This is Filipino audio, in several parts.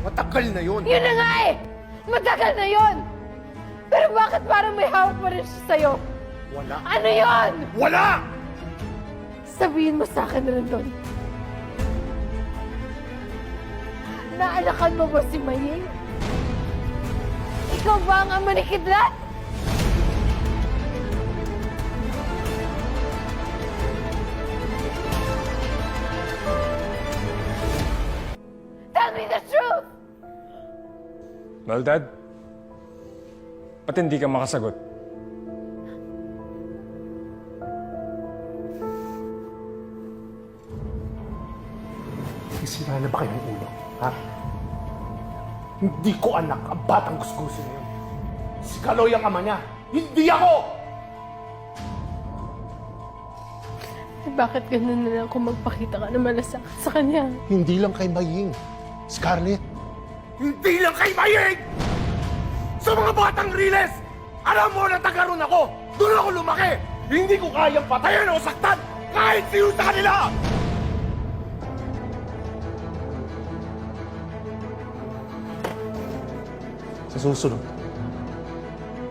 Matagal na yun. Yun na nga eh! Matagal na yun! Pero bakit parang may hawak pa rin siya sa'yo? Wala. Ano yun? Wala! Sabihin mo sa akin rin doon. Naalakan mo ba si Maying? Ikaw ba ang ama ni Kidlat? Tell me the truth! Well, Dad, ba't hindi ka makasagot? Sisira na ba kayong ulo? Ha? Hindi ko anak ang batang gusguso na yun. Si Kaloy ang ama niya. Hindi ako! Bakit ganun na lang kung magpakita ka na malasakit sa kanya? Hindi lang kay Maying. Scarlett, Hindi lang kay Maying! Sa mga batang Riles! Alam mo na taga ron ako! Doon ako lumaki! Hindi ko kayang patayan o saktan kahit sino sa kanila! sa susunod,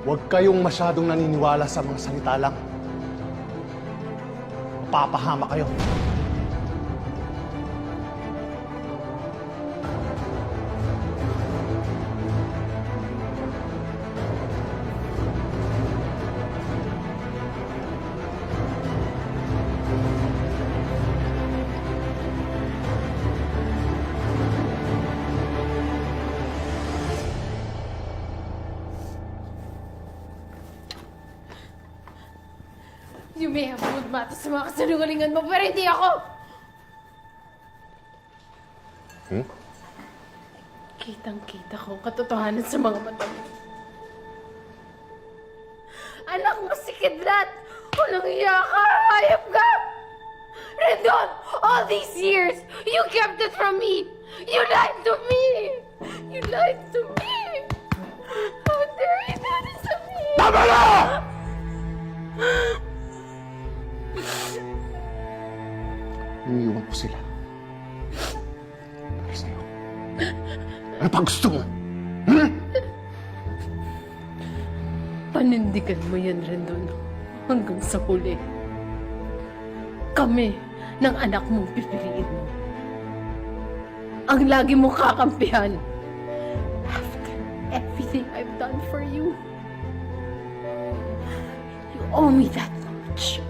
huwag kayong masyadong naniniwala sa mga salita lang. Mapapahama kayo. You may have good mata sa mga kasanungalingan mo, pero hindi ako! Kitang-kita ko ang katotohanan sa mga mata mo. Anak mo si Kidlat! Walang iya ka! Hayop ka! Rendon! All these years, you kept it from me! You lied to me! You lied to me! How dare you do this to me? Tama na! Iniiwan ko sila. Para sa'yo. Ano pa gusto mo? Panindigan mo yan, Rendon. Hanggang sa huli. Kami, ng anak mong pipiliin mo. Ang lagi mong kakampihan. After everything I've done for you. You owe me that much.